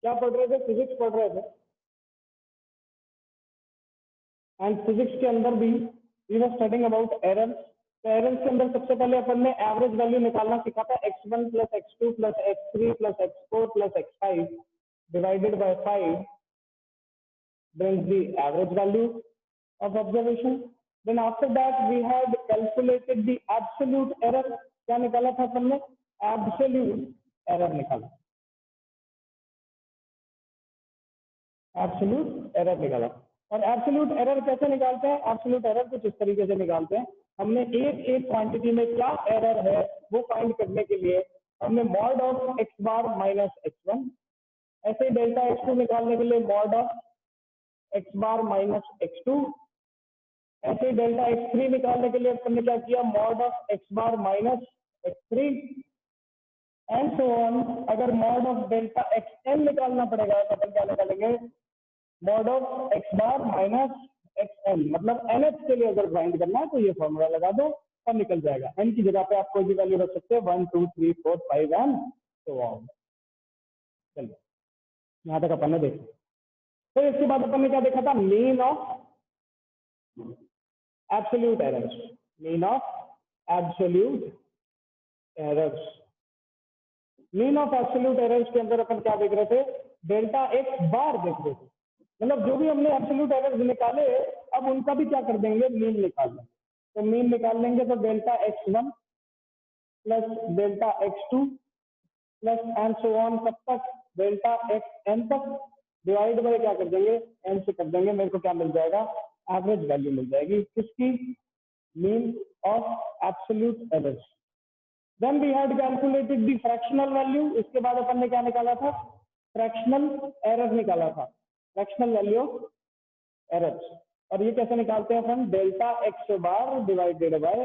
क्या पढ़ रहे थे? फिजिक्स पढ़ रहे थे। एंड फिजिक्स के अंदर भी we were studying about error. तो एरर्स के अंदर सबसे पहले अपन ने एवरेज वैल्यू निकालना सीखा था, x1 plus x2 plus x3 plus x4 plus x5 divided by 5 brings the average value of observation. Then after that we had calculated the absolute error. क्या निकाला था अपन ने? Absolute error निकाला, absolute error निकाला। और एब्सोल्यूट एरर कैसे निकालते हैं? एब्सोल्यूट एरर कुछ इस तरीके से निकालते हैं। हमने एक एक क्वांटिटी में क्या एरर है वो फाइंड करने के लिए हमने mod of x bar minus x1, ऐसे ही डेल्टा x2 निकालने के लिए mod of x bar minus x2, ऐसे ही डेल्टा x3 निकालने के लिए हमने क्या किया? Mod of x bar minus x3 and so on. अगर मॉड ऑफ डेल्टा xn निकालना पड़ेगा तो अपन क्या निकालेंगे? Mod of x bar minus xn। मतलब nth के लिए अगर फाइंड करना है तो ये फॉर्मूला लगा दो और निकल जाएगा। n की जगह पे आप कोई भी वैल्यू रख सकते हैं, 1 2 3 4 5 एंड सो ऑन। चलिए यहाँ तक अपन ने देखा। तो इसके बाद अपन ने क्या देखा था? Mean of absolute errors. Mean of absolute errors. Mean of absolute errors के अंदर अपन क्या देख रहे थे? डेल्टा एक्स बार देख रहे थे। मतलब जो भी हमने एब्सोल्यूट एरर्स निकाले अब उनका भी क्या कर देंगे? मीन निकाल लेंगे। तो मीन निकाल लेंगे तो delta x1 plus delta x2 plus and so on कब तक? डेल्टा xn तक डिवाइड बाय क्या कर देंगे? n से कर देंगे। मेरे को क्या मिल जाएगा? एवरेज वैल्यू मिल जाएगी। किसकी? Mean of absolute errors. Then we had calculated the fractional value. इसके बाद अपन ने क्या निकाला था? फ्रैक्शनल एरर निकाला था, फ्रैक्शनल वैल्यू एरर्स। और ये कैसे निकालते हैं अपन? Delta X bar divided by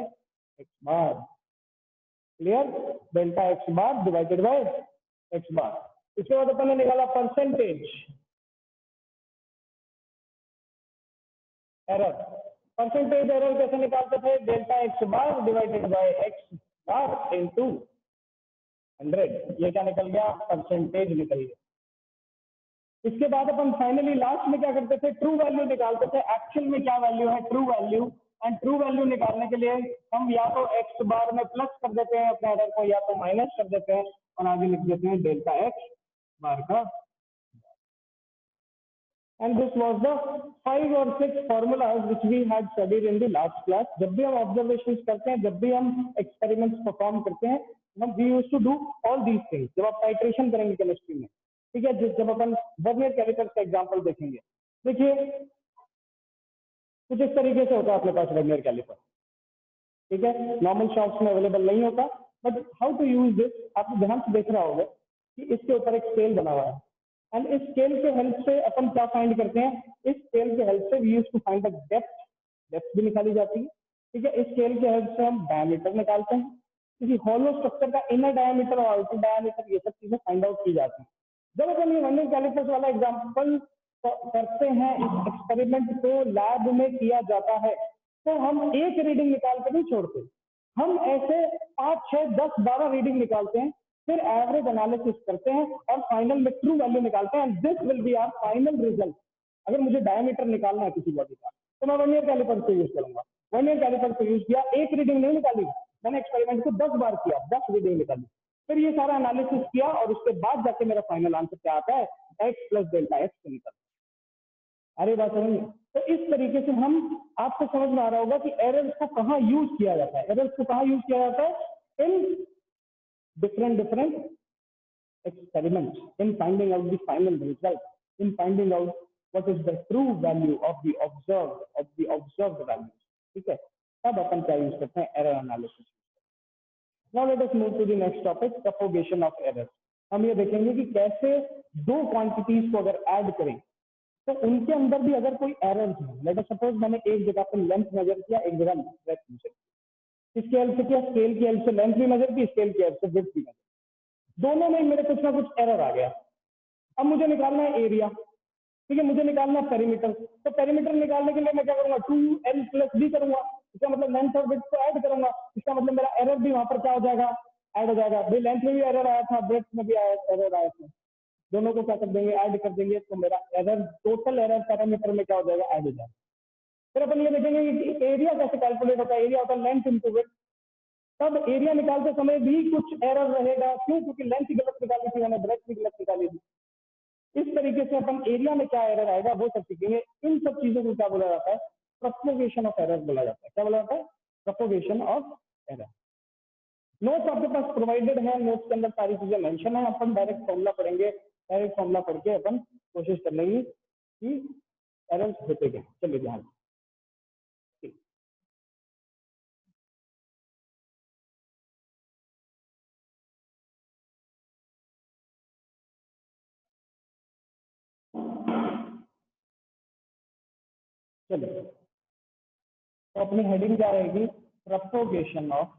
X bar. Clear? Delta X bar divided by X bar. इसके बाद अपन ने निकाला परसेंटेज एरर। परसेंटेज एरर कैसे निकालते थे? Delta X bar divided by X bar into 100। ये क्या निकल गया? परसेंटेज निकल गया। इसके बाद अपन फाइनली लास्ट में क्या करते थे? ट्रू वैल्यू निकालते थे। एक्चुअल में क्या वैल्यू है? True value. And true value निकालने के लिए हम या तो एक्स बार में प्लस कर देते हैं अपने एरर को, या तो माइनस कर देते हैं और आगे लिख देते हैं डेल्टा एक्स बार का। एंड दिस वाज द 5 और 6 formulas which we had studied in the last class. जब भी हम ऑब्जर्वेशंस करते हैं, जब भी हम एक्सपेरिमेंट्स परफॉर्म करते हैं, हम we used to do all these things. जब आप टाइट्रेशन करेंगे केमिस्ट्री में, ठीक है, जब अपन वर्नियर कैलिपर्स का एग्जांपल देखेंगे, देखिए कुछ इस तरीके से होता है अपने पास वर्नियर कैलिपर, ठीक है, नॉर्मल शॉप्स में अवेलेबल नहीं होता। But how to use this, आप ध्यान से देख रहा होगा कि इसके ऊपर एक स्केल बना हुआ है एंड इस स्केल के हेल्प से अपन क्या फाइंड करते हैं? इस स्केल के हेल्प से we use to find the depth भी निकाली जाती है, ठीक है। इस स्केल के हेल्प से हम डायमीटर निकालते हैं, किसी हॉलो स्ट्रक्चर का इनर डायमीटर और आउटर डायमीटर, ये सब चीजें फाइंड आउट की जाती है। जब अपन ये वर्नियर कैलिपर्स वाला एग्जांपल करते हैं, इस एक्सपेरिमेंट को लैब में किया जाता है, तो हम एक रीडिंग निकाल कर नहीं छोड़ते, हम ऐसे 5 6 10 12 रीडिंग निकालते हैं, फिर एवरेज एनालिसिस करते हैं और फाइनल में ट्रू वैल्यू निकालते हैं। This will be our final result. अगर मुझे डायमीटर निकालना है किसी बॉडी का तो मैं वर्नियर कैलिपर से यूज करूंगा। वर्नियर कैलिपर से यूज किया, एक रीडिंग नहीं निकाली, मैंने एक्सपेरिमेंट को 10 बार किया, 10 रीडिंग निकाली, फिर ये सारा एनालिसिस किया और उसके बाद जाके मेरा फाइनल आंसर क्या आता है? एक्स प्लस डेल्टा एक्स से निकलता है। अरे बात समझ। तो इस तरीके से हम, आपको समझ में आ रहा होगा कि एरर्स को कहाँ यूज किया जाता है। एरर्स को कहाँ यूज किया जाता है? इन different experiments, in finding out the final result, in finding out what is the true value of the observed values, ठीक है। तब अपन क्या यूज करते हैं? Error analysis. Now let us move to the next topic, propagation of errors। हम ये देखेंगे कि कैसे दो क्वांटिटीज को अगर ऐड करें तो उनके अंदर भी अगर कोई एरर्स है, लेट अस सपोज मैंने एक जगह पर लेंथ मेजर किया, एक जगह ब्रेड्थ मेजर किया, किसके हेल्प से किया? स्केल की हेल्प से लेंथ भी मेजर की, स्केल की हेल्प से विड्थ भी मेजर, दोनों में मेरे कुछ ना कुछ एरर आ गया। अब मुझे निकालना है एरिया, ठीक है, मुझे निकालना है पेरीमीटर। तो पेरीमीटर निकालने के लिए मैं क्या करूंगा? 2l + b करूंगा, इसका मतलब लेंथ और विड्थ को ऐड करूंगा, इसका मतलब मेरा एरर भी वहां पर क्या हो जाएगा? ऐड हो जाएगा। भाई लेंथ में भी एरर आया था, विड्थ में भी एरर आया था, दोनों को क्या कर देंगे, ऐड कर देंगे, तो मेरा एरर, टोटल एरर पैरामीटर में क्या हो जाएगा, ऐड हो जाएगा। फिर अपन ये देखेंगे कि एरिया कैसे कैलकुलेट होता है, एरिया होता है लेंथ इंटू विड्थ। तब एरिया निकालते समय भी कुछ एरर रहेगा, क्यों, क्योंकि लेंथ ही गलत निकाली थी मैंने, ब्रेथ भी गलत निकाली थी। इस तरीके से अपन एरिया में क्या एरर आएगा वो सब सीखेंगे। इन सब चीजों को क्या बोला जाता है, प्रोपगेशन ऑफ एरर बोला जाता है। क्या बोला जाता है, प्रोपगेशन ऑफ एरर। नोट्स आपके पास प्रोवाइडेड है, नोट्स के अंदर सारी चीजें मेंशन है। अपन डायरेक्ट फॉर्मूला पढ़ेंगे, डायरेक्ट फॉर्मूला पढ़ के अपन कोशिश कर लेंगे कि एरर्स होते क्या। चलिए ध्यान, चलिए तो अपनी हेडिंग क्या रहेगी, propagation of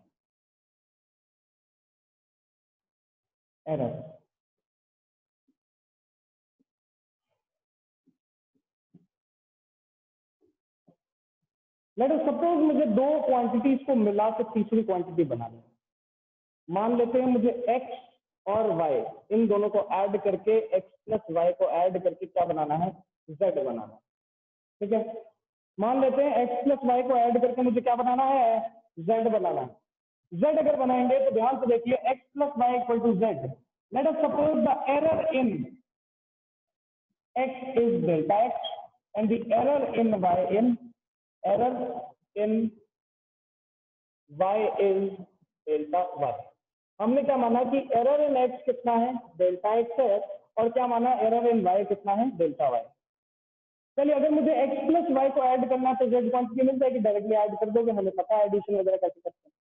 error. Late us suppose मुझे दो क्वांटिटीज को मिला के तीसरी क्वांटिटी बनानी है। मान लेते हैं मुझे x और y, इन दोनों को ऐड करके, x प्लस y को ऐड करके क्या बनाना है, z बनाना है। ठीक है, मान लेते हैं x प्लस y को ऐड करके मुझे क्या बनाना है, z बनाना है। z अगर बनाएंगे तो ध्यान से देखिए, x plus y equal to z। Let us suppose the error in x is delta x and the error in y is delta y। हमने क्या माना कि एरर इन x कितना है, डेल्टा x है, और क्या माना, एरर इन y कितना है, डेल्टा y। चलिए अगर मुझे x प्लस वाई को ऐड करना है तो z क्वांटिटी मिल जाएगी, डायरेक्टली ऐड कर दोगे, हमें पता है एडिशन वगैरह कैसे करते हैं।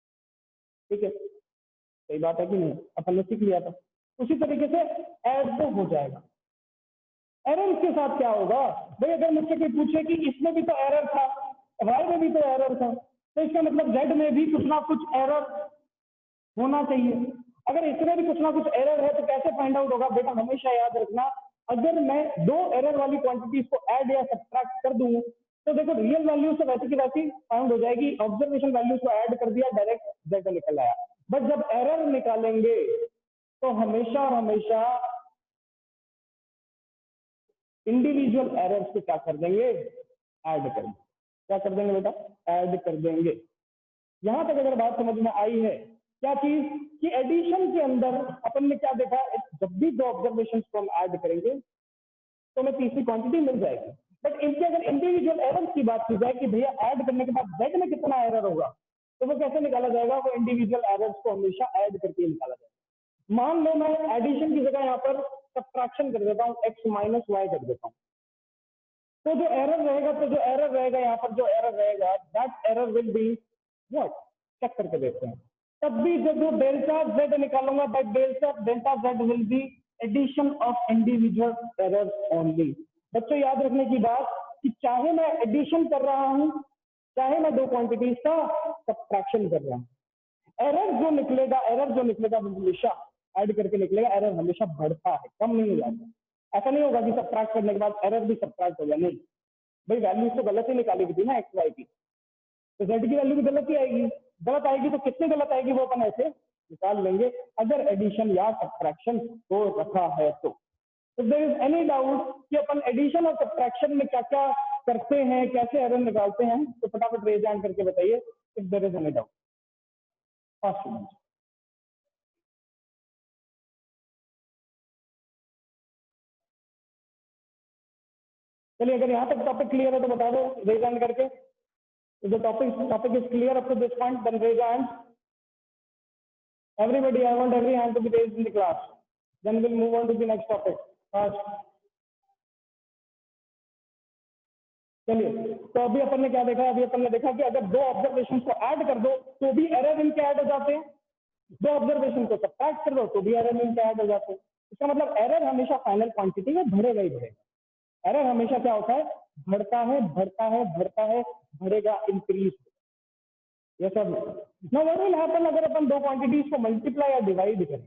ठीक है, सही बात है कि नहीं, अपन ने सीख लिया था। उसी तरीके से ऐड तो हो जाएगा। एरर के साथ क्या होगा भाई, अगर मुझसे कोई पूछे कि इसमें भी तो एरर था, वाई में भी तो एरर था, तो इसका मतलब जेड में भी कुछ ना कुछ एरर होना चाहिए। अगर इसमें भी कुछ ना कुछ एरर है तो कैसे फाइंड आउट होगा, बेटा हमेशा याद रखना, अगर मैं दो एरर वाली क्वांटिटीज को ऐड या सब्ट्रैक्ट कर दूं तो देखो रियल वैल्यू से वैसी की वैसी फाउंड हो जाएगी। ऑब्जर्वेशन वैल्यू को ऐड कर दिया, डायरेक्ट जेड निकल आया। बट जब एरर निकालेंगे तो हमेशा और हमेशा इंडिविजुअल एरर्स को क्या कर देंगे, ऐड कर देंगे। क्या कर देंगे बेटा, ऐड कर देंगे। यहां तक अगर बात समझ में आई है, क्या चीज कि एडिशन के अंदर अपन ने क्या देखा, जब भी दो ऑब्जर्वेशन को हम ऐड करेंगे तो हमें तीसरी क्वांटिटी मिल जाएगी। बट इनके अगर इंडिविजुअल एरर की बात की जाए कि भैया ऐड करने के बाद जेड में कितना एरर होगा, तो वो कैसे निकाला जाएगा, वो इंडिविजुअल एरर्स को हमेशा ऐड करके निकाला जाएगा। मान लो मैं एडिशन की जगह यहाँ पर सब्ट्रैक्शन कर देता हूँ, एक्स माइनस वाई कर देता हूँ, तो जो एरर रहेगा यहाँ पर जो एरर रहेगा, that error will be what, check करके देखते हैं। तब भी जब जो डेल्टा जेड निकालूंगा, that delta Z will be addition of individual errors only. बच्चों याद रखने की बात कि चाहे मैं एडिशन कर रहा हूं, चाहे मैं दो क्वांटिटीज का सब्ट्रैक्शन कर रहा हूं, एरर जो निकलेगा वो हमेशा ऐड करके निकलेगा। एरर हमेशा बढ़ता है, कम नहीं हो जाता। ऐसा नहीं होगा कि सब्ट्रैक्ट करने के बाद एरर भी सब्ट्रैक्ट हो गया, नहीं भाई, वैल्यू तो गलत ही निकाली थी ना एक्स वाई की, तो जेड की वैल्यू भी गलत ही आएगी। गलत आएगी तो कितनी गलत आएगी वो अपन ऐसे निकाल लेंगे, अगर एडिशन या सब्ट्रैक्शन हो रखा है तो। If there is any doubt कि अपन एडिशन और सब्ट्रैक्शन में क्या क्या करते हैं, कैसे एरर निकालते हैं, तो फटाफट रेज हैंड करके बताइए if there is any doubt. First one, चलिए अगर यहाँ तक टॉपिक क्लियर है तो बता दो रेज हैंड करके। If the topic is clear up to this point, then raise your hand. Everybody, I want every hand to be raised in the class. Then we'll move on to the next topic. First. चलिए तो अभी अपन ने क्या देखा, अभी अपन ने देखा कि अगर दो ऑब्जर्वेशन को ऐड कर दो तो भी एरर इनके ऐड हो जाते हैं, दो ऑब्जर्वेशन को सब्ट्रैक्ट कर दो तो भी एरर इनके ऐड हो जाते हैं। इसका मतलब एरर हमेशा फाइनल क्वांटिटी में बढ़ेगा ही बढ़ेगा। एरर हमेशा क्या होता है, बढ़ेगा, इंक्रीज। ये सब नाउ व्हाट विल हैपन अगर अपन दो क्वांटिटीज को मल्टीप्लाई या डिवाइड करें,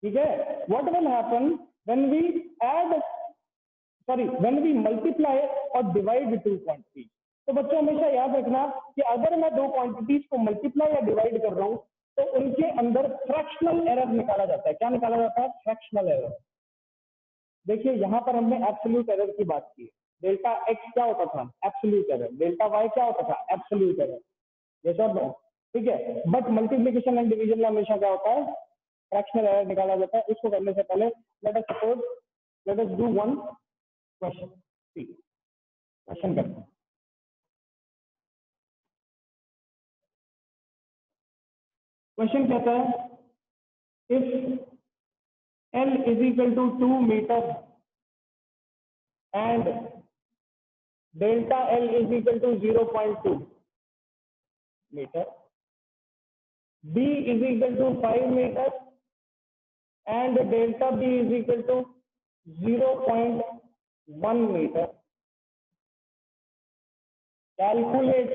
ठीक है, what will happen when we add, sorry when we multiply और डिवाइड टू क्वांटिटीज। तो बच्चों हमेशा याद रखना कि अगर मैं दो क्वांटिटीज को मल्टीप्लाई या डिवाइड कर रहा हूं तो उनके अंदर फ्रैक्शनल एरर निकाला जाता है। क्या निकाला जाता है, फ्रैक्शनल एरर। देखिए यहाँ पर हमने एब्सोल्यूट एरर की बात की। डेल्टा एक्स क्या होता था? Absolute error. डेल्टा वाई क्या होता था? Absolute error. ये सब है, ठीक है। बट मल्टीप्लीकेशन एंड डिवीजन में हमेशा क्या होता है? फ्रैक्शनल एरर निकाला जाता है। इसको करने से पहले let us do one question. ठीक है, क्वेश्चन करते हैं। क्वेश्चन कहता है if L is equal to 2 meter and delta L is equal to 0.2 meter, B is equal to 5 meter and delta B is equal to 0.1 meter. Calculate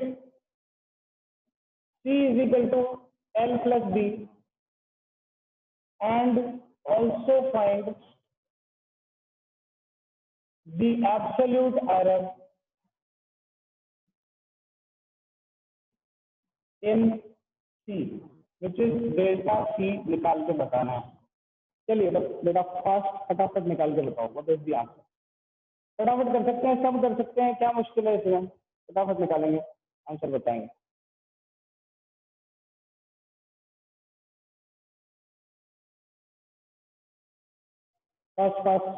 C is equal to L plus B and also find the absolute error in C, which is delta C निकाल के बताना है। चलिए बेटा fast फटाफट निकाल के बताओ व्हाट इज द आंसर। फटाफट कर सकते हैं, सब कर सकते हैं, क्या मुश्किल है इसमें? फटाफट निकालेंगे, आंसर बताएंगे। फास्ट फास्ट,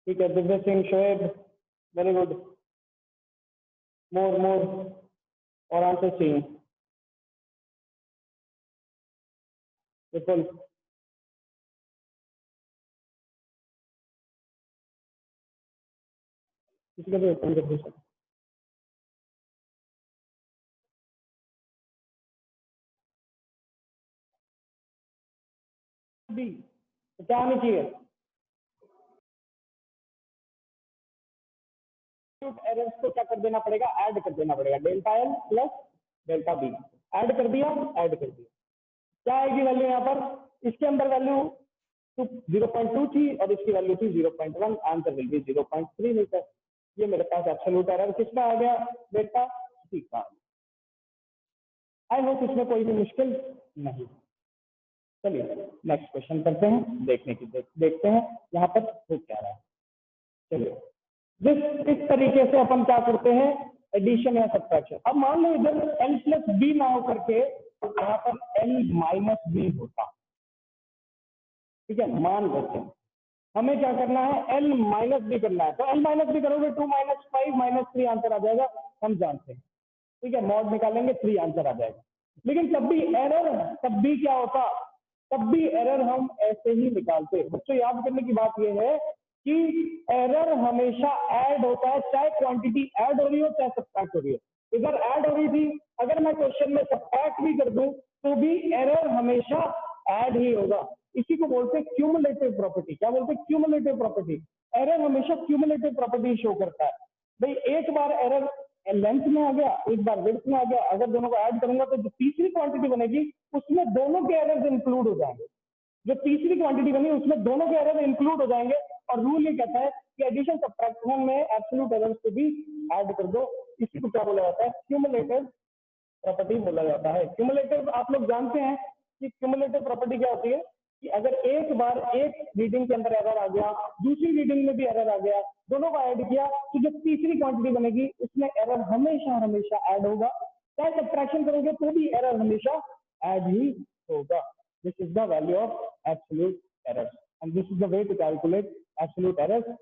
ठीक है। Divya Singh, Shoaib, very good. मोर मोर, और आंसर चाहिए। विपुल, किसी का भी ओपन कर दो सर। बी तो क्या आनी चाहिए? एरर्स को क्या कर देना पड़ेगा? ऐड कर देना पड़ेगा। Delta L plus delta B add कर दिया, ऐड कर दिया। क्या आएगी वैल्यू यहाँ पर? इसके अंदर वैल्यू 0.2 थी और इसकी वैल्यू थी 0.1। Answer will be 0.3 metre. ये मेरे पास एब्सोल्यूट एरर किसका आ गया? डेल्टा सी का। आई होप इसमें कोई भी मुश्किल नहीं। चलिए नेक्स्ट क्वेश्चन करते हैं, देखते हैं यहाँ पर हो क्या रहा है। चलिए इस तरीके से अपन क्या करते हैं? एडिशन या सब्ट्रैक्शन। अब मान लो इधर एल प्लस बी ना हो करके यहाँ पर एल माइनस बी होता, ठीक है। मान लेते हैं हमें क्या करना है? एल माइनस बी करना है। तो एल माइनस बी करोगे 2 माइनस 5 माइनस 3 आंसर आ जाएगा, हम जानते हैं, ठीक है। मॉड निकालेंगे 3 आंसर आ जाएगा। लेकिन तब भी क्या होता? तब भी एरर हम ऐसे ही निकालते। बच्चों याद करने की बात यह है कि एरर हमेशा ऐड होता है, चाहे क्वांटिटी ऐड हो रही हो चाहे सब्ट्रैक्ट हो रही हो। इधर ऐड हो रही थी, अगर मैं क्वेश्चन में सब्ट्रैक्ट भी कर दूं तो भी एरर हमेशा ऐड ही होगा। इसी को बोलते हैं क्यूमुलेटिव प्रॉपर्टी। क्या बोलते हैं? Cumulative property. एरर हमेशा क्यूमुलेटिव प्रॉपर्टी शो करता है। भाई एक बार एरर लेंथ में आ गया, एक बार विड्थ में आ गया, अगर दोनों को ऐड करूंगा तो जो तीसरी क्वांटिटी बनेगी उसमें दोनों के एरर्स इंक्लूड हो जाएंगे। जो तीसरी क्वांटिटी बनी उसमें दोनों के एरर इंक्लूड हो जाएंगे। और रूल ये कहता है कि एडिशन सब्ट्रैक्शन में एब्सोल्यूट एरर्स को भी ऐड कर दो। इसी को क्या बोला जाता है? क्यूमुलेटिव प्रॉपर्टी बोला जाता है। क्यूमुलेटिव आप लोग जानते हैं कि क्यूमुलेटिव प्रॉपर्टी क्या होती है कि अगर एक बार एक रीडिंग के अंदर एरर आ गया, दूसरी रीडिंग में भी एरर आ गया, दोनों को ऐड किया तो जो तीसरी क्वांटिटी बनेगी उसमें एरर हमेशा हमेशा ऐड होगा। चाहे सब्ट्रैक्शन करोगे तो भी एरर हमेशा ऐड ही होगा। This is the value of absolute error and this is the way to calculate absolute error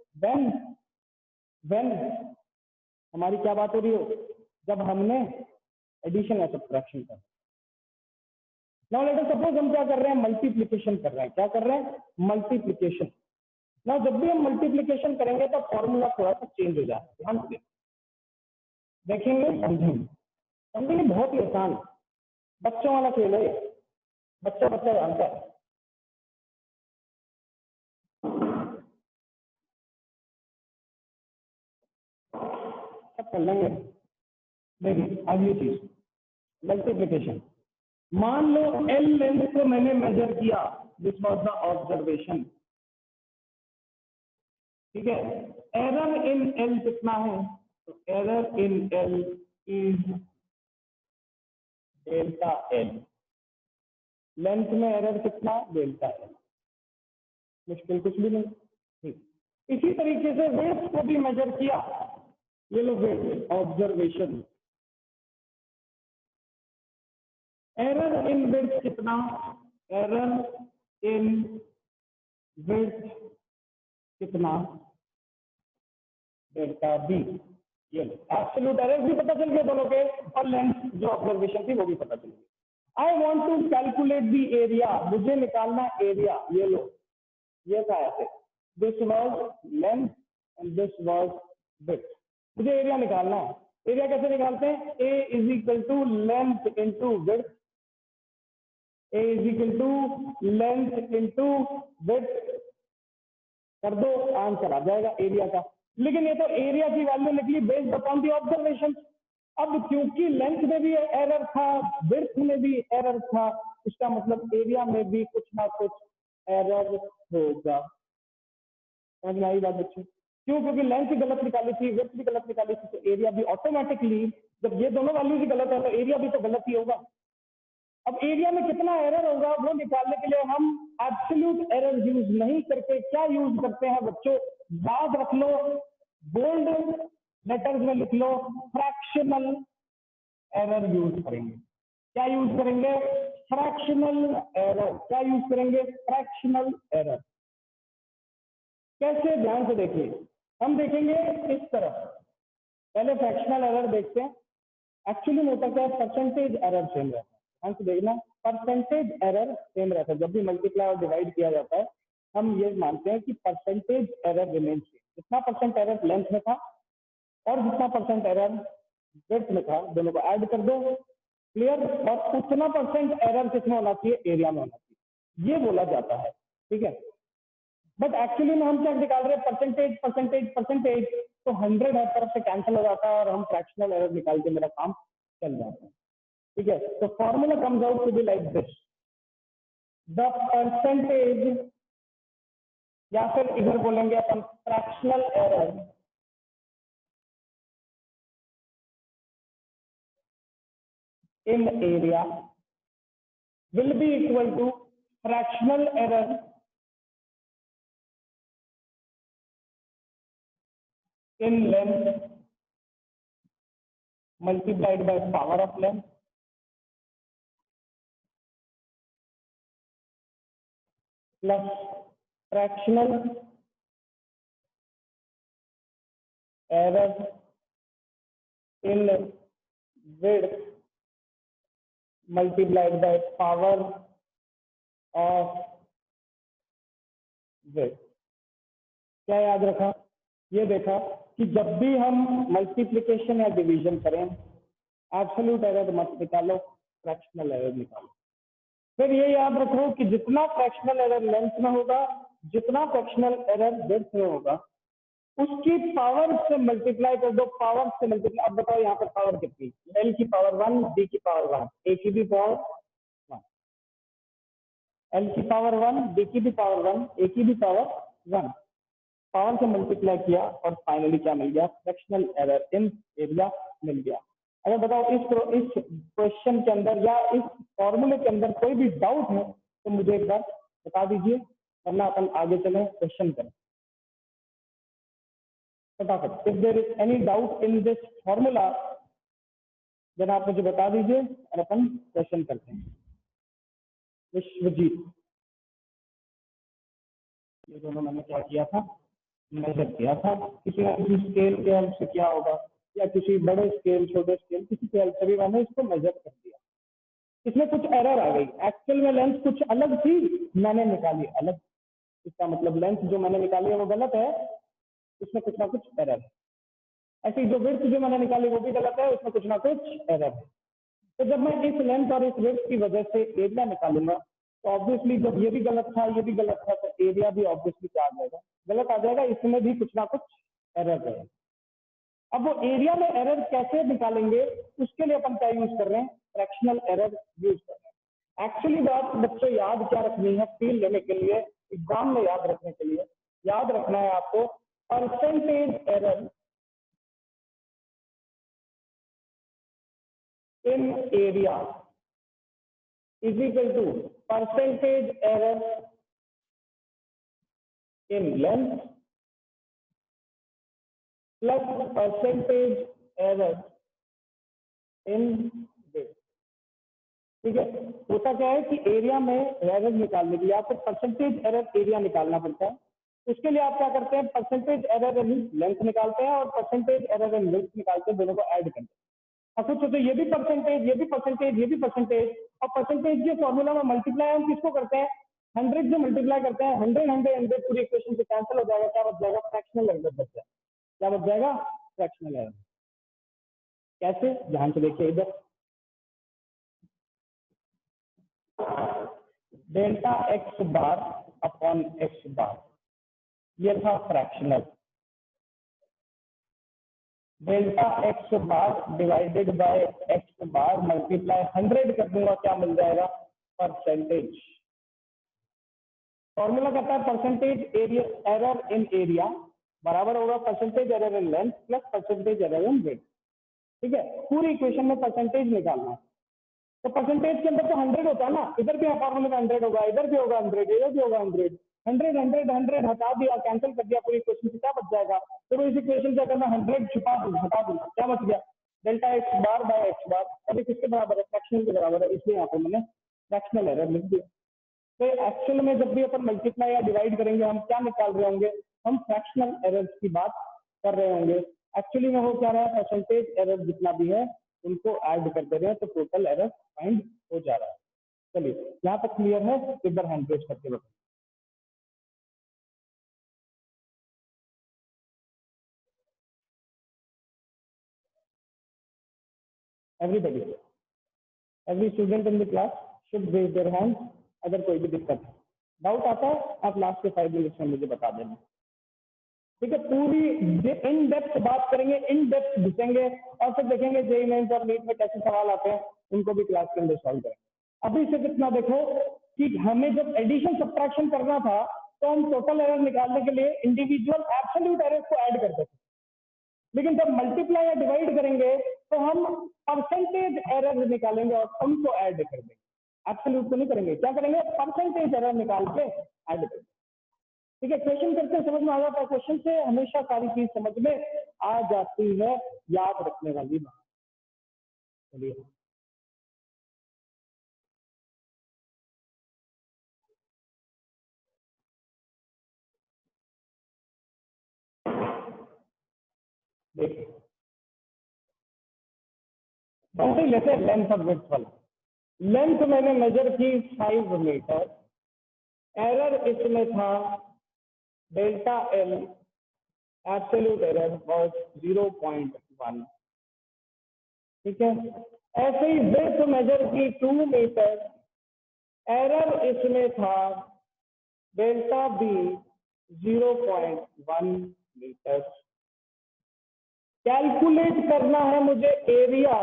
when हमारी क्या बात हो रही हो? जब हमने एडिशन या सब्ट्रैक्शन कर। नाउ लेट अस सपोज हम क्या कर रहे हैं? मल्टीप्लिकेशन कर रहे हैं। क्या कर रहे हैं? मल्टीप्लिकेशन। नाउ जब भी हम मल्टीप्लिकेशन करेंगे तो फॉर्मूला थोड़ा सा चेंज हो जाता है। ध्यान से देखेंगे, समझेंगे बहुत ही आसान बच्चों वाला खेल है। बच्चा जानता है। सब कर लेंगे। देखिए अगली चीज मल्टीप्लिकेशन। मान लो एल लेंथ को मैंने मेजर किया, दिस वाज द ऑब्जर्वेशन, ठीक है। एरर इन एल कितना है? तो error in L is delta L. Length में एरर कितना? Delta L. मुश्किल कुछ भी नहीं। ठीक, इसी तरीके से वेट्स को भी मेजर किया। ये लो wait observation, error in width कितना, एरर इन विड्थ कितना, डेल्टा बी। ये एब्सोल्यूट एरर भी पता चल गया दोनों के, और लेंथ जो ऑब्जर्वेशन थी वो भी पता चल गई। I want to calculate the area, मुझे निकालना एरिया। ये लो, ये था ऐसे, this was length and this was width, मुझे एरिया निकालना है। एरिया कैसे निकालते हैं, A is equal to length into width, A is equal to length into width कर दो, आंसर आ जाएगा एरिया का। लेकिन ये तो एरिया की वैल्यू निकली बेस्ड अपॉन दी ऑब्जर्वेशन। अब क्योंकि लेंथ में भी एरर था, विड्थ में भी एरर था, इसका मतलब एरिया में भी कुछ ना कुछ एरर होगा। समझ में आई बात बच्चों? क्यों? क्योंकि लेंथ भी गलत निकाली थी, विड्थ भी गलत निकाली थी, तो एरिया भी ऑटोमेटिकली, जब ये दोनों वैल्यूज ही गलत है तो एरिया भी तो गलत ही होगा। अब एरिया में कितना एरर होगा वो निकालने के लिए हम एब्सोल्यूट एरर यूज नहीं करके क्या यूज करते हैं बच्चों, याद रख लो, बोल्ड लेटर्स में लिख लो, फ्रैक्शनल एरर यूज करेंगे। क्या यूज करेंगे? Fractional error. क्या यूज करेंगे? Fractional error. कैसे? ध्यान से देखिए, हम देखेंगे इस तरफ, पहले फ्रैक्शनल एरर देखते हैं। एक्चुअली में होता क्या है, परसेंटेज एरर सेम रहता है। ध्यान से देखना, परसेंटेज एरर सेम रहता है। जब भी मल्टीप्लाई और डिवाइड किया जाता है हम ये मानते हैं कि परसेंटेज एरर रिमेन्स सेम। जितना परसेंट एरर लेंथ में था और जितना परसेंट एरर विड्थ में था, दोनों को ऐड कर दो, क्लियर। और उतना परसेंट एरर किसमें होना चाहिए? एरिया में होना चाहिए, ये बोला जाता है, ठीक है। बट एक्चुअली में हम क्या निकाल रहे हैं? परसेंटेज परसेंटेज परसेंटेज, तो 100 हर तरफ से कैंसिल हो जाता है और हम फ्रैक्शनल एरर निकाल के मेरा काम चल जाता है, ठीक है। तो formula comes out to be like this, the percentage, या फिर इधर बोलेंगे अपन fractional error in area will be equal to fractional error in length multiplied by power of length plus fractional error in width multiplied by power of width। क्या याद रखा? ये देखा कि जब भी हम मल्टीप्लिकेशन या डिवीजन करें, एब्सोल्यूट एरर मत निकालो, फ्रैक्शनल एरर निकालो। फिर ये याद रखो कि जितना फ्रैक्शनल एरर लेंथ में होगा, जितना फ्रैक्शनल एरर विड्थ में होगा, उसकी पावर से मल्टीप्लाई कर दो, पावर से मल्टीप्लाई। अब बताओ यहाँ पर पावर कितनी? एल की पावर 1, डी की पावर 1, ए की भी पावर 1, एल की पावर 1, डी की भी पावर 1, ए की भी पावर 1, पावर से मल्टीप्लाई किया और फाइनली क्या मिल गया? फ्रैक्शनल एरर इन एरिया मिल गया। अगर बताओ इस क्वेश्चन के अंदर या इस फॉर्मूले के अंदर कोई भी डाउट है तो मुझे एक बार बता दीजिए, वरना अपन आगे चले क्वेश्चन करें फटाफट। If there is any doubt in this formula then आप मुझे बता दीजिए और अपन क्वेश्चन करते हैं। विश्वजीत, ये दोनों मैंने क्या किया था? मेजर किया था किसी ना किसी स्केल के हेल्प से, क्या होगा, या किसी बड़े स्केल, छोटे स्केल, किसी के हेल्प से भी मैंने इसको मेजर कर दिया। इसमें कुछ एरर आ गई, एक्चुअल में लेंथ कुछ अलग थी, मैंने निकाली अलग। इसका मतलब लेंथ जो मैंने निकाली है वो गलत है, उसमें कुछ ना कुछ एरर है। ऐसी जो विड्थ जो मैंने निकाली वो भी गलत है, उसमें कुछ ना कुछ एरर है। तो जब मैं इस लेंथ और इस विड्थ की वजह से एरिया निकालूंगा तो ऑब्वियसली जब ये भी गलत था, ये भी गलत था, तो एरिया भी ऑब्वियसली क्या आ जाएगा? गलत आ जाएगा। इसमें भी कुछ ना कुछ एरर है। अब वो एरिया में एरर कैसे निकालेंगे, उसके लिए अपन क्या यूज कर रहे हैं? फ्रैक्शनल एरर यूज कर रहे हैं। एक्चुअली बात बच्चों याद क्या रखनी है फील लेने के लिए, एग्जाम में याद रखने के लिए, याद रखना है आपको percentage error in area is equal to percentage error in length plus percentage error in width. ठीक है, होता क्या है कि एरिया में एरर निकालने के लिए आपको परसेंटेज एरर एरिया निकालना पड़ता है। उसके लिए आप क्या करते हैं, परसेंटेज एरर इन लेंथ निकालते हैं और परसेंटेज एरर इन विड्थ निकालते हैं, दोनों को ऐड करते हैं। अब कुछ होते ये भी परसेंटेज, ये भी परसेंटेज, ये भी परसेंटेज, और परसेंटेज के फॉर्मूला में मल्टीप्लाई हम किसको करते हैं, 100 से मल्टीप्लाई करते हैं, 100 पूरी इक्वेशन से कैंसिल हो जाएगा, क्या बच जाएगा, फ्रैक्शनल एरर बच जाएगा। क्या बच जाएगा, फ्रैक्शनल एरर। कैसे, ध्यान से देखिए इधर, delta X bar upon X bar, ये था fractional. Delta X bar divided by X bar multiply 100 कर दूंगा, क्या मिल जाएगा, परसेंटेज। फॉर्मूला कहता है percentage area error in area बराबर होगा percentage error in length plus percentage error in width. ठीक है, पूरी इक्वेशन में परसेंटेज निकालना है। तो परसेंटेज के अंदर तो 100 होता है ना, इधर भी फॉर्मूले में 100 होगा, इधर भी होगा 100, इधर भी होगा 100, 100 हटा दिया, कैंसिल कर दिया, पूरी इक्वेशन से क्या बच जाएगा, तो इस इक्वेशन से अगर मैं 100 छुपा दूं, हटा दूं, क्या बच गया, डेल्टा एक्स बार बाय एक्स बार। अभी किसके बराबर है, फ्रैक्शनल के बराबर है, इसलिए यहाँ पर मैंने फ्रैक्शनल एरर लिख दिया। तो एक्चुअल में जब भी अपन मल्टीप्लाई या डिवाइड करेंगे, हम क्या निकाल रहे होंगे, हम फ्रैक्शनल एरर्स की बात कर रहे होंगे। एक्चुअली में वो क्या रहा है, परसेंटेज एरर जितना भी है उनको ऐड कर दे रहे हैं, तो टोटल एरर फाइंड हो जा रहा है। चलिए यहाँ तक क्लियर है, इधर हैंड रेज करके बताइए। Everybody, every student in the class should raise their hand. अगर कोई भी दिक्कत है, डाउट आता है, आप लास्ट के 5 मिनट्स में मुझे बता देना। ठीक है, पूरी इन डेप्थ बात करेंगे, इन डेप्थ घुसेंगे और फिर देखेंगे जेई मेंस और नीट में कैसे सवाल आते हैं, उनको भी क्लास के अंदर सॉल्व करेंगे। अभी से कितना देखो कि हमें जब एडिशन सब्ट्रैक्शन करना था तो हम टोटल एरर निकालने के लिए इंडिविजुअल एब्सोल्यूट एरर को ऐड करते थे, लेकिन जब मल्टीप्लाई या डिवाइड करेंगे तो हम परसेंटेज एरर निकालेंगे और उनको ऐड कर देंगे। एब्सोल्यूट तो नहीं करेंगे, क्या करेंगे, परसेंटेज एरर निकाल के ऐड करेंगे। ठीक है, क्वेश्चन करते समझ में आ जाता है, क्वेश्चन से हमेशा सारी चीज समझ में आ जाती है, याद रखने वाली बात। चलिए देखिए, बाउंड्री लेते हैं लेंथ और विड्थ वाला। लेंथ मैंने मेजर की 5 मीटर, एरर इसमें था delta L, absolute error was 0.1। ठीक है, ऐसे ही विड्थ मेजर की 2 मीटर, एरर इसमें था डेल्टा बी 0.1 मीटर। कैलकुलेट करना है मुझे एरिया,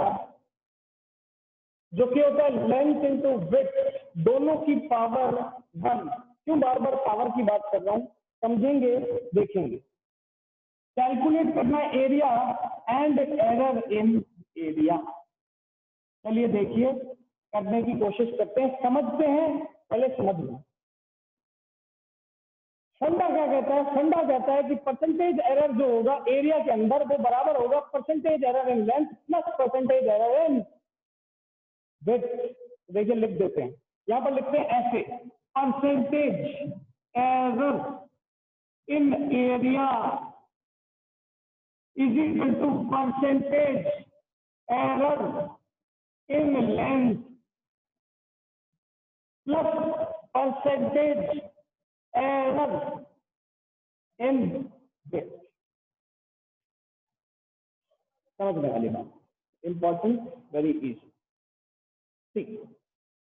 जो कि होता है लेंथ इंटू विड्थ, दोनों की पावर 1। क्यों बार बार पावर की बात कर रहा हूं, समझेंगे, देखेंगे। कैलकुलेट करना है area and error in area. चलिए देखिए, करने की कोशिश करते हैं, समझते हैं, पहले समझ लो। फंडा क्या कहता है, फंडा कहता है कि परसेंटेज एरर जो होगा एरिया के अंदर वो बराबर होगा percentage error in length plus percentage error in width. देखिए लिख देते हैं, यहां पर लिखते हैं ऐसे, percentage error in area is equal to percentage error in length plus percentage error in width. समझने वाली बात, इंपॉर्टेंट, वेरी इजी। ठीक,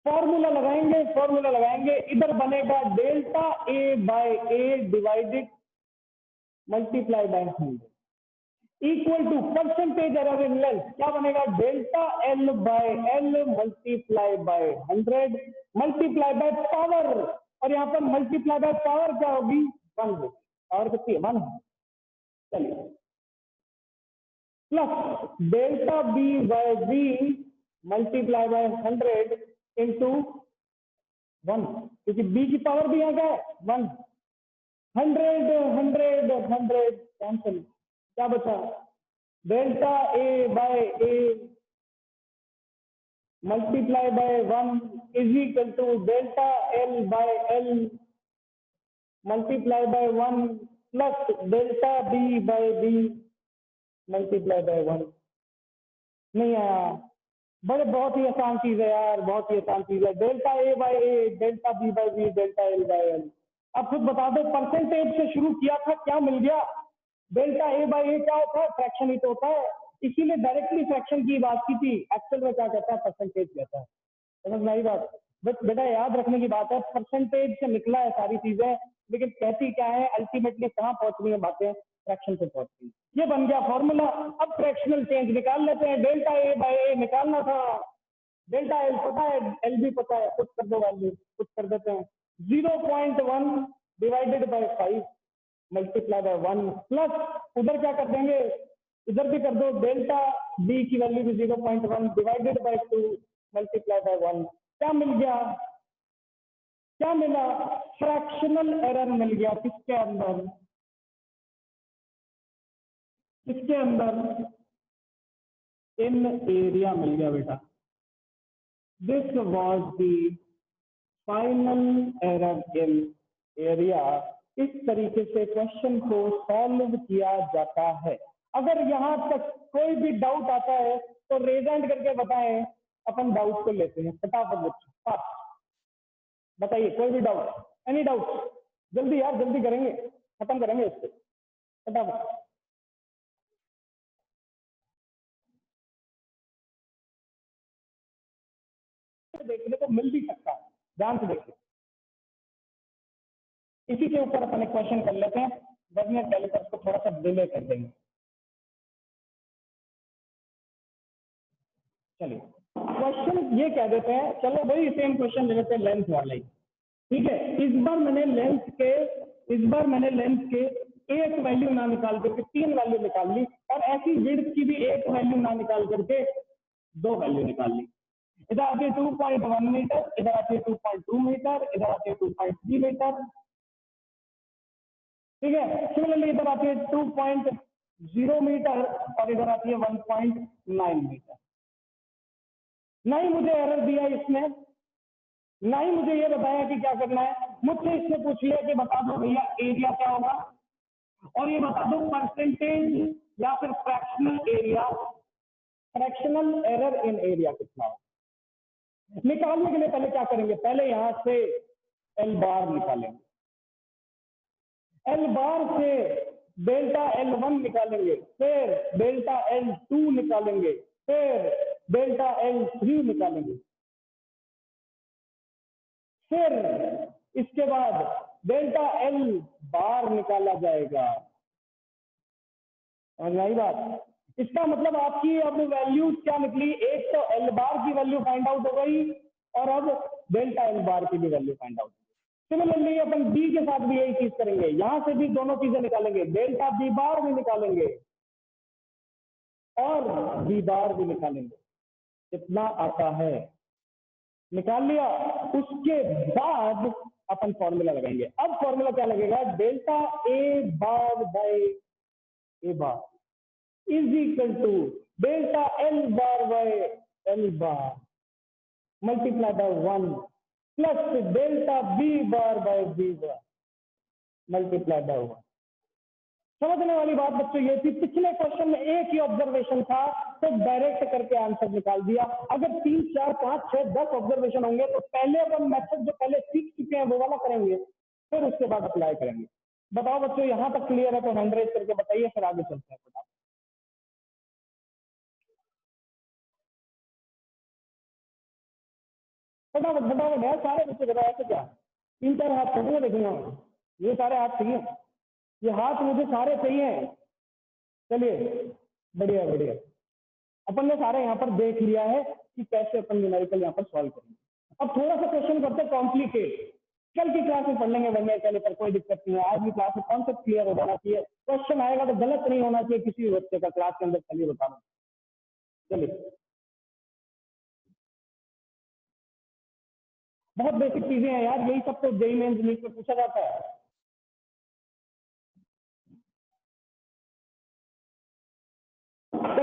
फॉर्मूला लगाएंगे, फॉर्मूला लगाएंगे, इधर बनेगा delta A by A divided multiply by 100 equal to percentage error in length, क्या बनेगा, delta L by L multiply by 100 multiply by power, और यहाँ पर मल्टीप्लाई बाय पावर क्या होगी, 1 होगी। पावर कितनी है, 1 है। चलिए, plus delta B by B multiply by 100 into 1, क्योंकि बी की पावर भी यहाँ क्या है, 1। 100 100 100 कैंसिल, क्या बचा, delta A by A multiply by 1 is equal to delta L by L multiply by 1 plus delta B by B multiply by 1। नहीं आया, बड़े बहुत ही आसान चीज है यार, बहुत ही आसान चीज है। Delta A by A, delta B by B, delta L by L. अब खुद बता दो, परसेंटेज से शुरू किया था, क्या मिल गया? डेल्टा ए बाय ए क्या होता है? फ्रैक्शन ही तो होता है, इसीलिए डायरेक्टली फ्रैक्शन की बात की थी। एक्चुअल में क्या कहता है? परसेंटेज कहता है। समझ में आई बात? बट बेटा याद रखने की बात है, परसेंटेज से निकला है सारी चीजें, लेकिन कहती क्या है? अल्टीमेटली कहाँ पहुंच रही है बातें? फ्रैक्शन से पहुंच रही है। ये बन गया फॉर्मूला। अब फ्रैक्शनल चेंज निकाल लेते हैं। डेल्टा ए बाय ए निकालना था, डेल्टा एल पता है, एल भी पता है, कुछ कर दो वैल्यू, कुछ कर देते हैं। 0.1 divided by 5 multiply by 1 plus उधर क्या कर देंगे, इधर भी कर दो, डेल्टा बी की वैल्यू भी 0.1 डिवाइडेड बाय 2 मल्टीप्लाई बाय 1। क्या मिल गया? क्या मिला? फ्रैक्शनल एरर मिल गया। किसके अंदर? किसके अंदर? इन एरिया मिल गया बेटा। This was the final error in area. इस तरीके से क्वेश्चन को सॉल्व किया जाता है। अगर यहां तक कोई भी डाउट आता है तो रेज हैंड करके बताएं, अपन डाउट को लेते हैं फटाफट बच्चों। बताइए कोई भी डाउट, एनी डाउट, जल्दी यार जल्दी करेंगे, खत्म करेंगे इसको फटाफट। देखने को मिल भी सकता है, ध्यान से देखिए। इसी के ऊपर अपन एक क्वेश्चन कर लेते हैं, वर्नियर कैलिपर को थोड़ा सा डिले कर देंगे। चलिए क्वेश्चन ये कह देते हैं, चलो वही सेम क्वेश्चन ले लेते हैं लेंथ वाले, ठीक है। इस बार मैंने लेंथ के एक वैल्यू ना निकाल करके 3 वैल्यू निकाल ली, और ऐसी विड्थ की भी एक वैल्यू ना निकाल करके 2 वैल्यू निकाल ली। इधर आती है 2.1 मीटर, इधर आती है 2.2 मीटर, इधर आती है 2.3 मीटर, ठीक है। सिमिलरली इधर आती है 2.0 मीटर और इधर आती है 1.9 मीटर। ना ही मुझे एरर दिया इसने, ना ही मुझे ये बताया कि क्या करना है। मुझसे इसने पूछ लिया कि बता दो भैया एरिया क्या होगा, और ये बता दो परसेंटेज या फिर fractional area, fractional error in area कितना होगा। निकालने के लिए पहले क्या करेंगे, पहले यहां से एल बार निकालेंगे, एल बार से डेल्टा एल वन निकालेंगे, फिर डेल्टा एल टू निकालेंगे, फिर डेल्टा एल थ्री निकालेंगे, फिर इसके बाद डेल्टा एल बार निकाला जाएगा। और यही बात, इसका मतलब आपकी अब वैल्यू क्या निकली, एक तो एल बार की वैल्यू फाइंड आउट हो गई और अब डेल्टा एल बार की भी वैल्यू फाइंड आउट। सिमिलरली अपन बी के साथ भी यही चीज करेंगे, यहां से भी दोनों चीजें निकालेंगे, डेल्टा बी बार भी निकालेंगे और बी बार भी निकालेंगे। कितना आता है, निकाल लिया। उसके बाद अपन फॉर्मूला लगाएंगे। अब फॉर्मूला क्या लगेगा, delta A bar by A bar is equal to delta L bar by L bar multiply by 1 plus delta B bar by B bar multiply by 1। समझने वाली बात बच्चों ये थी, पिछले क्वेश्चन में एक ही ऑब्जर्वेशन था तो डायरेक्ट करके आंसर निकाल दिया। अगर 3, 4, 5, 6, 10 ऑब्जर्वेशन होंगे तो पहले अपन मेथड जो पहले सीख चुके हैं वो वाला करेंगे, फिर उसके बाद अप्लाई करेंगे। बताओ बच्चों यहां तक क्लियर है तो हैंड रेज करके बताइए, फिर आगे चलते हैं। फटाफट फटाफट है, सारे बच्चे बताया ऐसे क्या, 3, 4 हाथ चाहिए, देखूंगा ये सारे हाथ चाहिए, ये हाथ मुझे सारे चाहिए। चलिए बढ़िया बढ़िया, अपन ने सारे यहाँ पर देख लिया है कि कैसे अपन न्यूमेरिकल यहाँ पर सॉल्व करेंगे। अब थोड़ा सा क्वेश्चन करते हैं कॉम्प्लिकेट, कल की क्लास में पढ़ लेंगे वर्नियर कैलिपर, कोई दिक्कत नहीं है। आज की क्लास में कॉन्सेप्ट क्लियर हो जाना चाहिए, क्वेश्चन आएगा तो गलत नहीं होना चाहिए किसी भी बच्चे का क्लास के अंदर, चलिए बता रहा हूँ। चलिए बहुत बेसिक चीजें हैं यार, यही सब तो जेईई मेंस नीट में पूछा जाता है।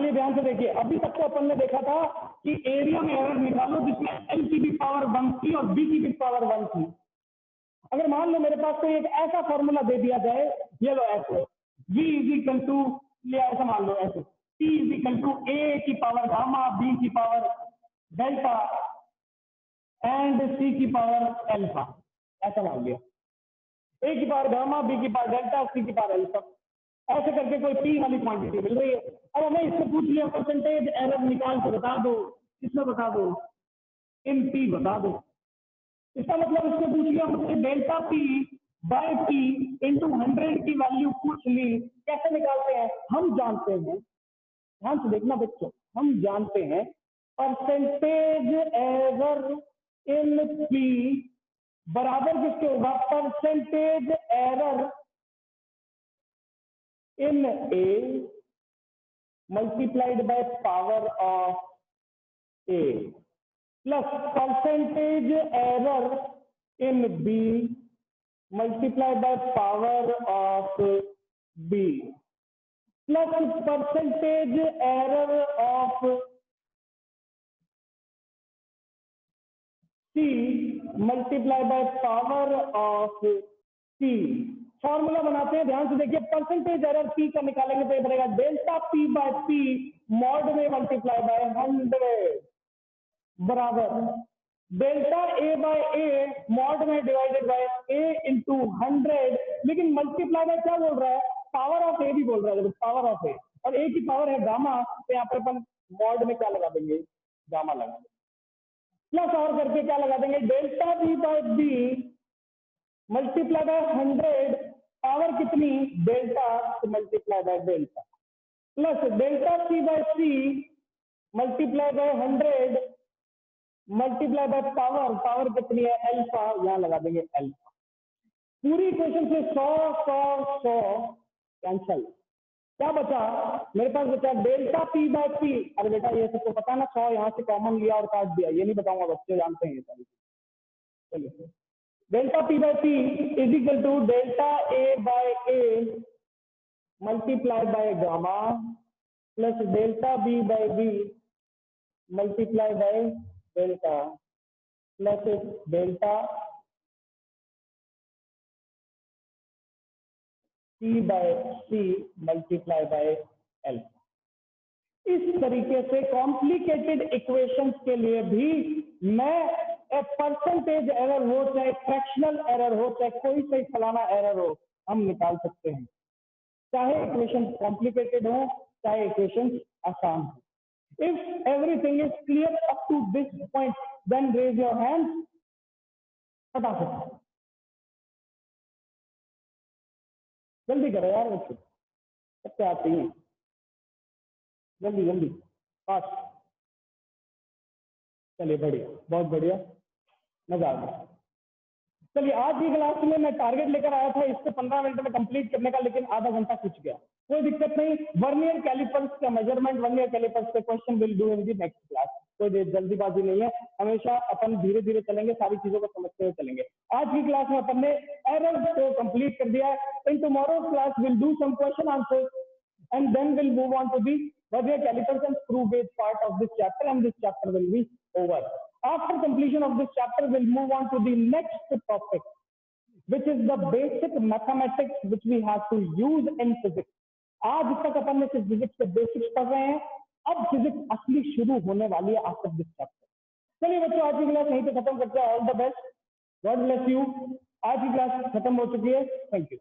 चलिए ध्यान से देखिए, अभी तक तो अपन ने देखा था कि एरिया में एरर निकालो जिसमें एल की भी पावर 1 थी और बी की भी पावर 1 थी। अगर मान लो मेरे पास कोई एक ऐसा फॉर्मूला दे दिया जाए, ये लो ऐसे, v इज इक्वल टू, लिया ऐसा मान लो ऐसे, t इज इक्वल टू ए की पावर गामा, b की पावर डेल्टा एंड c की पावर अल्फा, ऐसा मान लिया। ए की पावर गामा, बी की पावर डेल्टा, सी की पावर अल्फा, ऐसे करके कोई पी वाली क्वांटिटी मिल रही है। अब हमें इससे पूछ लिया परसेंटेज एरर निकाल के बता दो, इसमें बता दो, इन पी बता दो। इसका मतलब इससे पूछ लिया मुझसे delta P by P into 100 की वैल्यू पूछ ली, कैसे निकालते हैं? हम जानते हैं, ध्यान से देखना बच्चों, हम जानते हैं परसेंटेज एरर इन पी बराबर किसके होगा? Percentage error in A multiplied by power of A plus percentage error in B multiplied by power of B plus percentage error of C multiply by power of C. Formula बनाते हैं, ध्यान से देखिए, percentage error P का निकालेंगे तो ये बनेगा delta P by P mod में मल्टीप्लाई बाय 100 बराबर delta A by A mod में डिवाइडेड बाय ए इंटू 100, लेकिन मल्टीप्लाई बाय क्या बोल रहा है? पावर ऑफ ए भी बोल रहा है, पावर ऑफ ए, और ए की पावर है गामा, तो यहाँ पर अपन मॉड में क्या लगा देंगे? गामा लगा देंगे, प्लस और करके क्या लगा देंगे? Delta B by B multiply by 100, power कितनी? Delta multiply by delta, plus delta C by C multiply by 100 multiply by power, power कितनी है? अल्फा, यहां लगा देंगे अल्फा। पूरी इक्वेशन से 100 100 100 कैंसल, क्या बचा? मेरे पास बचा डेल्टा पी बाय पी। अरे बेटा ये सबको पता ना, 100 यहाँ से कॉमन लिया और काट दिया, ये नहीं बताऊंगा, बच्चे जानते हैं ये सारी। चलिए, delta P by P is equal to delta A by A multiply by gamma plus delta B by B multiply by delta plus delta C by C multiply by L. इस तरीके से कॉम्प्लिकेटेड इक्वेशंस के लिए भी मैं percentage error हो, चाहे fractional error हो, चाहे कोई से फलाना एरर हो, हम निकाल सकते हैं, चाहे इक्वेशन कॉम्प्लिकेटेड हो, चाहे इक्वेशन आसान हो। If everything is clear up to this point, then raise your hand. बता सकते, जल्दी करो यार बच्चे, सबसे आते हैं, जल्दी जल्दी फास्ट। चलिए बढ़िया, बहुत बढ़िया, मजा आ गया। चलिए, आज की क्लास में मैं टारगेट लेकर आया था इससे 15 मिनट में कंप्लीट करने का, लेकिन आधा घंटा खिंच गया, कोई दिक्कत नहीं। वर्नियर कैलिपर्स का मेजरमेंट, वर्नियर कैलिपर्स के question will do in the next class, कोई जल्दीबाजी नहीं है, हमेशा अपन धीरे धीरे चलेंगे, सारी चीजों को समझते हुए चलेंगे। आज की क्लास में अपन ने एरर्स को कंप्लीट कर दिया है। In tomorrow's class will do some question answers and then we'll move on to the vernier calipers and screw gauge part of this chapter, and this chapter will be over. After completion of this chapter, we'll move on to the next topic, which is the basic mathematics which we have to use in physics. आज तक अपन ने सिर्फ physics के basics पढ़ रहे हैं, अब physics असली शुरू होने वाली है आफ्टर दिस चैप्टर। चलिए बच्चों, आज की क्लास यहीं पे खत्म करते हैं। All the best, God bless you. आज की क्लास खत्म हो चुकी है, थैंक यू।